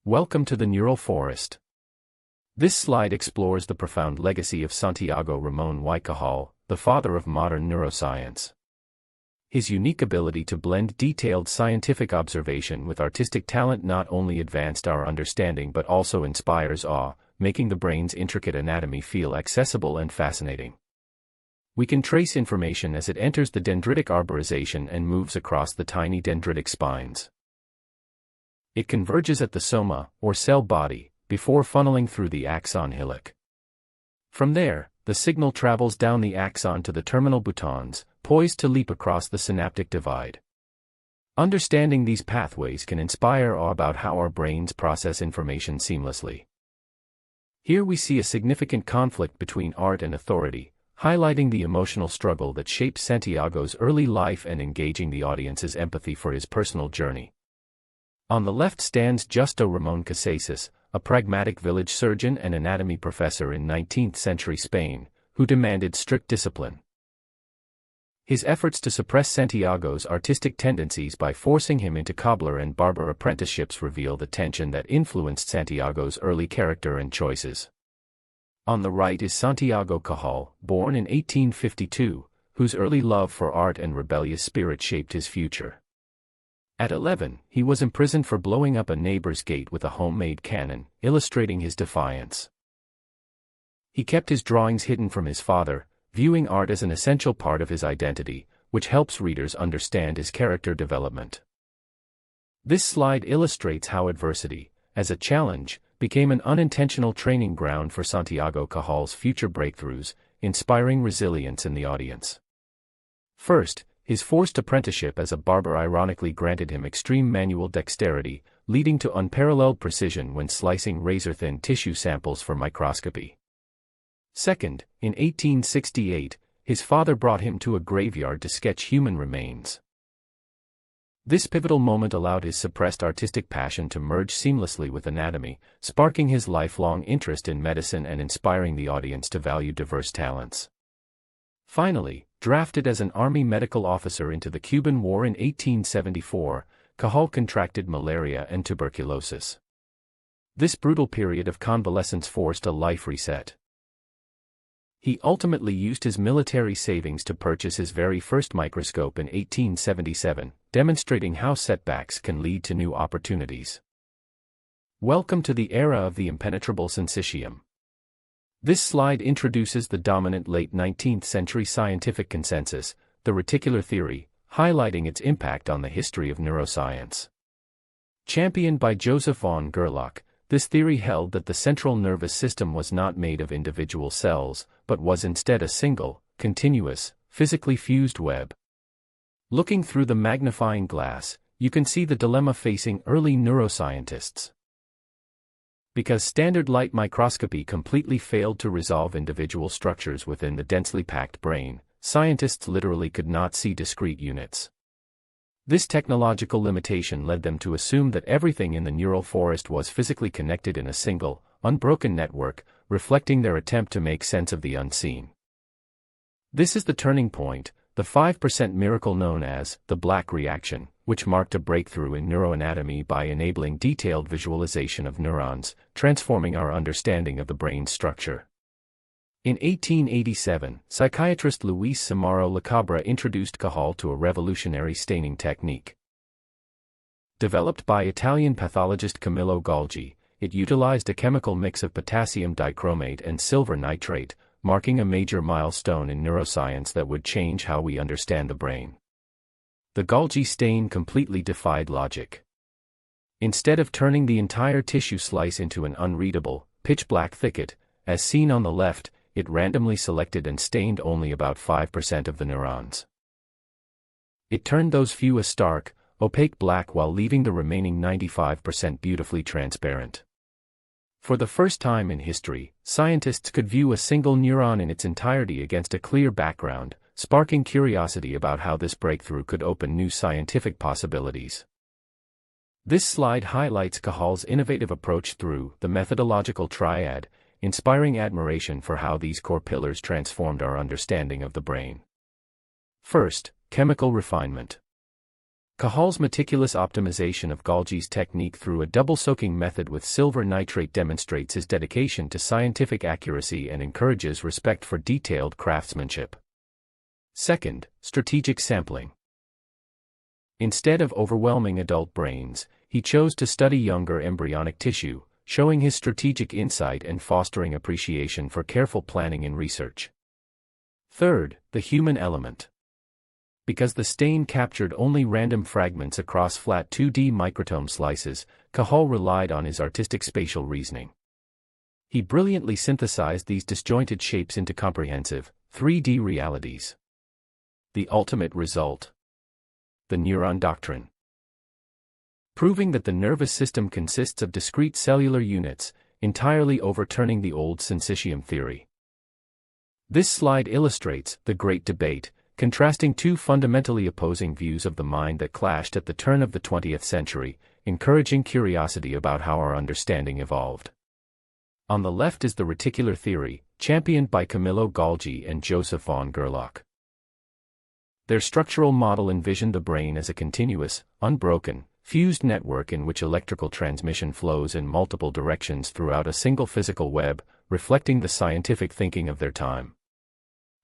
Welcome to the Neural Forest. This slide explores the profound legacy of Santiago Ramón y Cajal, the father of modern neuroscience. His unique ability to blend detailed scientific observation with artistic talent not only advanced our understanding but also inspires awe, making the brain's intricate anatomy feel accessible and fascinating. We can trace information as it enters the dendritic arborization and moves across the tiny dendritic spines. It converges at the soma, or cell body, before funneling through the axon hillock. From there, the signal travels down the axon to the terminal boutons, poised to leap across the synaptic divide. Understanding these pathways can inspire awe about how our brains process information seamlessly. Here we see a significant conflict between art and authority, highlighting the emotional struggle that shaped Santiago's early life and engaging the audience's empathy for his personal journey. On the left stands Justo Ramón Casasis, a pragmatic village surgeon and anatomy professor in 19th-century Spain, who demanded strict discipline. His efforts to suppress Santiago's artistic tendencies by forcing him into cobbler and barber apprenticeships reveal the tension that influenced Santiago's early character and choices. On the right is Santiago Cajal, born in 1852, whose early love for art and rebellious spirit shaped his future. At 11, he was imprisoned for blowing up a neighbor's gate with a homemade cannon, illustrating his defiance. He kept his drawings hidden from his father, viewing art as an essential part of his identity, which helps readers understand his character development. This slide illustrates how adversity, as a challenge, became an unintentional training ground for Santiago Cajal's future breakthroughs, inspiring resilience in the audience. First, his forced apprenticeship as a barber ironically granted him extreme manual dexterity, leading to unparalleled precision when slicing razor-thin tissue samples for microscopy. Second, in 1868, his father brought him to a graveyard to sketch human remains. This pivotal moment allowed his suppressed artistic passion to merge seamlessly with anatomy, sparking his lifelong interest in medicine and inspiring the audience to value diverse talents. Finally, drafted as an army medical officer into the Cuban War in 1874, Cajal contracted malaria and tuberculosis. This brutal period of convalescence forced a life reset. He ultimately used his military savings to purchase his very first microscope in 1877, demonstrating how setbacks can lead to new opportunities. Welcome to the era of the impenetrable syncytium. This slide introduces the dominant late 19th century scientific consensus, the reticular theory, highlighting its impact on the history of neuroscience. Championed by Joseph von Gerlach, this theory held that the central nervous system was not made of individual cells, but was instead a single, continuous, physically fused web. Looking through the magnifying glass, you can see the dilemma facing early neuroscientists. Because standard light microscopy completely failed to resolve individual structures within the densely packed brain, scientists literally could not see discrete units. This technological limitation led them to assume that everything in the neural forest was physically connected in a single, unbroken network, reflecting their attempt to make sense of the unseen. This is the turning point, the 5% miracle known as the Black reaction, which marked a breakthrough in neuroanatomy by enabling detailed visualization of neurons, transforming our understanding of the brain's structure. In 1887, psychiatrist Luis Samaro Lacabre introduced Cajal to a revolutionary staining technique. Developed by Italian pathologist Camillo Golgi, it utilized a chemical mix of potassium dichromate and silver nitrate, marking a major milestone in neuroscience that would change how we understand the brain. The Golgi stain completely defied logic. Instead of turning the entire tissue slice into an unreadable, pitch-black thicket, as seen on the left, it randomly selected and stained only about 5% of the neurons. It turned those few a stark, opaque black while leaving the remaining 95% beautifully transparent. For the first time in history, scientists could view a single neuron in its entirety against a clear background, sparking curiosity about how this breakthrough could open new scientific possibilities. This slide highlights Cajal's innovative approach through the methodological triad, inspiring admiration for how these core pillars transformed our understanding of the brain. First, chemical refinement. Cajal's meticulous optimization of Golgi's technique through a double-soaking method with silver nitrate demonstrates his dedication to scientific accuracy and encourages respect for detailed craftsmanship. Second, strategic sampling. Instead of overwhelming adult brains, he chose to study younger embryonic tissue, showing his strategic insight and fostering appreciation for careful planning in research. Third, the human element. Because the stain captured only random fragments across flat 2D microtome slices, Cajal relied on his artistic spatial reasoning. He brilliantly synthesized these disjointed shapes into comprehensive, 3D realities. The ultimate result: the neuron doctrine. Proving that the nervous system consists of discrete cellular units, entirely overturning the old syncytium theory. This slide illustrates the great debate, contrasting two fundamentally opposing views of the mind that clashed at the turn of the 20th century, encouraging curiosity about how our understanding evolved. On the left is the reticular theory, championed by Camillo Golgi and Joseph von Gerlach. Their structural model envisioned the brain as a continuous, unbroken, fused network in which electrical transmission flows in multiple directions throughout a single physical web, reflecting the scientific thinking of their time.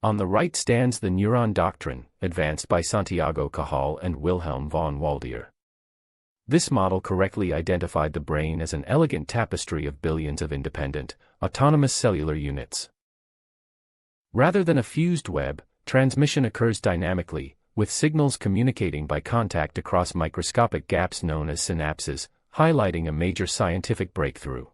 On the right stands the neuron doctrine, advanced by Santiago Cajal and Wilhelm von Waldier. This model correctly identified the brain as an elegant tapestry of billions of independent, autonomous cellular units. Rather than a fused web, transmission occurs dynamically, with signals communicating by contact across microscopic gaps known as synapses, highlighting a major scientific breakthrough.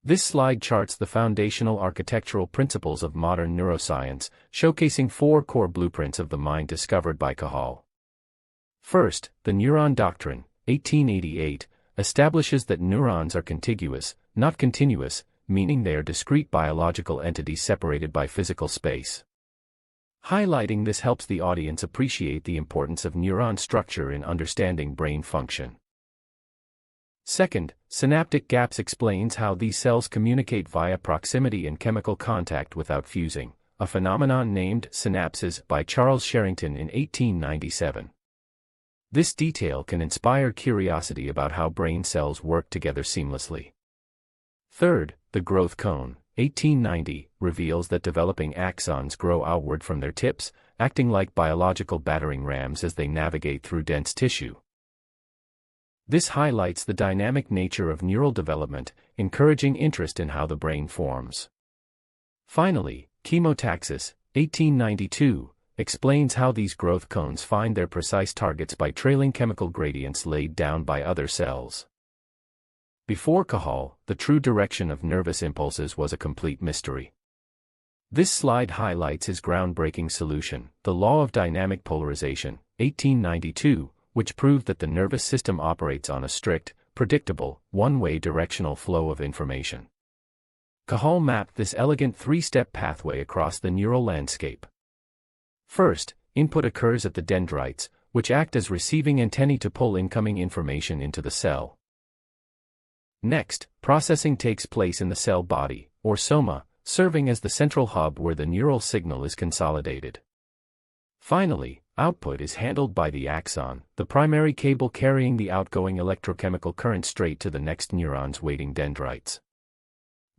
This slide charts the foundational architectural principles of modern neuroscience, showcasing four core blueprints of the mind discovered by Cajal. First, the neuron doctrine, 1888, establishes that neurons are contiguous, not continuous, meaning they are discrete biological entities separated by physical space. Highlighting this helps the audience appreciate the importance of neuron structure in understanding brain function. Second, synaptic gaps explains how these cells communicate via proximity and chemical contact without fusing, a phenomenon named synapses by Charles Sherrington in 1897. This detail can inspire curiosity about how brain cells work together seamlessly. Third, the growth cone, 1890, reveals that developing axons grow outward from their tips, acting like biological battering rams as they navigate through dense tissue. This highlights the dynamic nature of neural development, encouraging interest in how the brain forms. Finally, chemotaxis, 1892, explains how these growth cones find their precise targets by trailing chemical gradients laid down by other cells. Before Cajal, the true direction of nervous impulses was a complete mystery. This slide highlights his groundbreaking solution, the law of dynamic polarization, 1892, which proved that the nervous system operates on a strict, predictable, one-way directional flow of information. Cajal mapped this elegant three-step pathway across the neural landscape. First, input occurs at the dendrites, which act as receiving antennae to pull incoming information into the cell. Next, processing takes place in the cell body, or soma, serving as the central hub where the neural signal is consolidated. Finally, output is handled by the axon, the primary cable carrying the outgoing electrochemical current straight to the next neuron's waiting dendrites.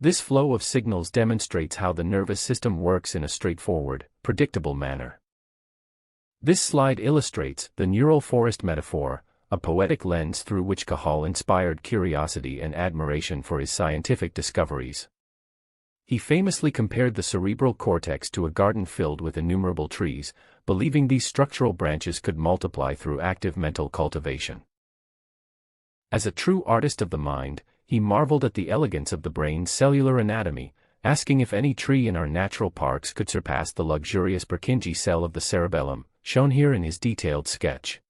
This flow of signals demonstrates how the nervous system works in a straightforward, predictable manner. This slide illustrates the neural forest metaphor, a poetic lens through which Cajal inspired curiosity and admiration for his scientific discoveries. He famously compared the cerebral cortex to a garden filled with innumerable trees, believing these structural branches could multiply through active mental cultivation. As a true artist of the mind, he marveled at the elegance of the brain's cellular anatomy, asking if any tree in our natural parks could surpass the luxurious Purkinje cell of the cerebellum, shown here in his detailed sketch.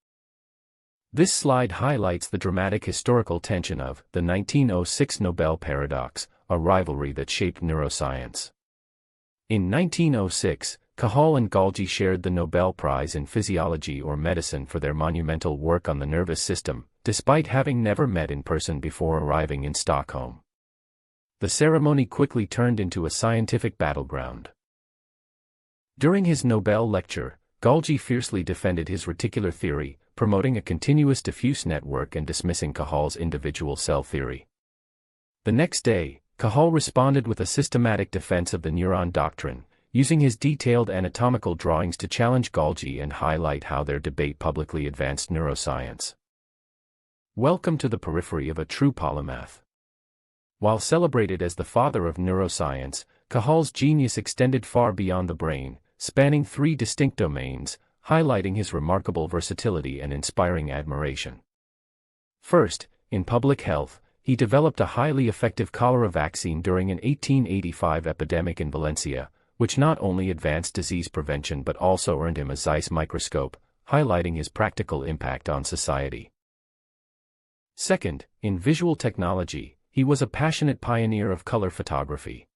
This slide highlights the dramatic historical tension of the 1906 Nobel paradox, a rivalry that shaped neuroscience. In 1906, Cajal and Golgi shared the Nobel Prize in Physiology or Medicine for their monumental work on the nervous system, despite having never met in person before arriving in Stockholm. The ceremony quickly turned into a scientific battleground. During his Nobel lecture, Golgi fiercely defended his reticular theory, promoting a continuous diffuse network and dismissing Cajal's individual cell theory. The next day, Cajal responded with a systematic defense of the neuron doctrine, using his detailed anatomical drawings to challenge Golgi and highlight how their debate publicly advanced neuroscience. Welcome to the periphery of a true polymath. While celebrated as the father of neuroscience, Cajal's genius extended far beyond the brain, spanning 3 distinct domains, highlighting his remarkable versatility and inspiring admiration. First, in public health, he developed a highly effective cholera vaccine during an 1885 epidemic in Valencia, which not only advanced disease prevention but also earned him a Zeiss microscope, highlighting his practical impact on society. Second, in visual technology, he was a passionate pioneer of color photography.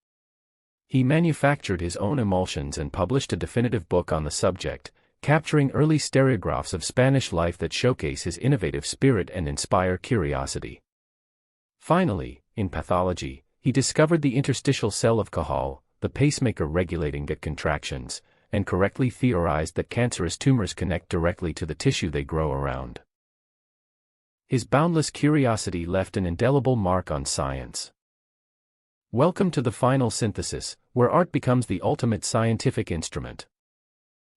He manufactured his own emulsions and published a definitive book on the subject, capturing early stereographs of Spanish life that showcase his innovative spirit and inspire curiosity. Finally, in pathology, he discovered the interstitial cell of Cajal, the pacemaker regulating gut contractions, and correctly theorized that cancerous tumors connect directly to the tissue they grow around. His boundless curiosity left an indelible mark on science. Welcome to the final synthesis, where art becomes the ultimate scientific instrument.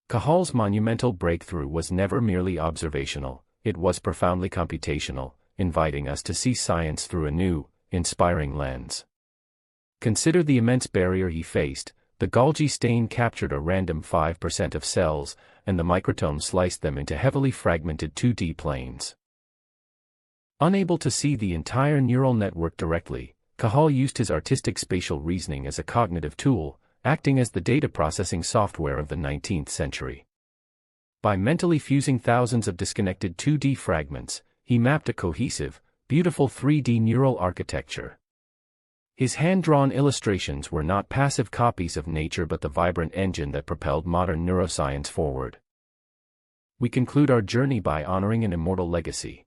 Cajal's monumental breakthrough was never merely observational, it was profoundly computational, inviting us to see science through a new, inspiring lens. Consider the immense barrier he faced. The Golgi stain captured a random 5% of cells, and the microtome sliced them into heavily fragmented 2D planes. Unable to see the entire neural network directly, Cajal used his artistic spatial reasoning as a cognitive tool, acting as the data processing software of the 19th century. By mentally fusing thousands of disconnected 2D fragments, he mapped a cohesive, beautiful 3D neural architecture. His hand-drawn illustrations were not passive copies of nature but the vibrant engine that propelled modern neuroscience forward. We conclude our journey by honoring an immortal legacy.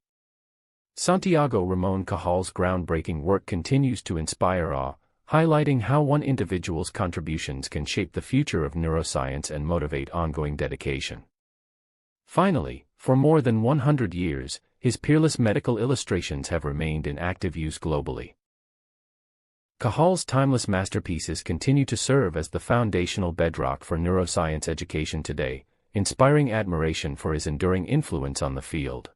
Santiago Ramón y Cajal's groundbreaking work continues to inspire awe, highlighting how one individual's contributions can shape the future of neuroscience and motivate ongoing dedication. Finally, for more than 100 years, his peerless medical illustrations have remained in active use globally. Cajal's timeless masterpieces continue to serve as the foundational bedrock for neuroscience education today, inspiring admiration for his enduring influence on the field.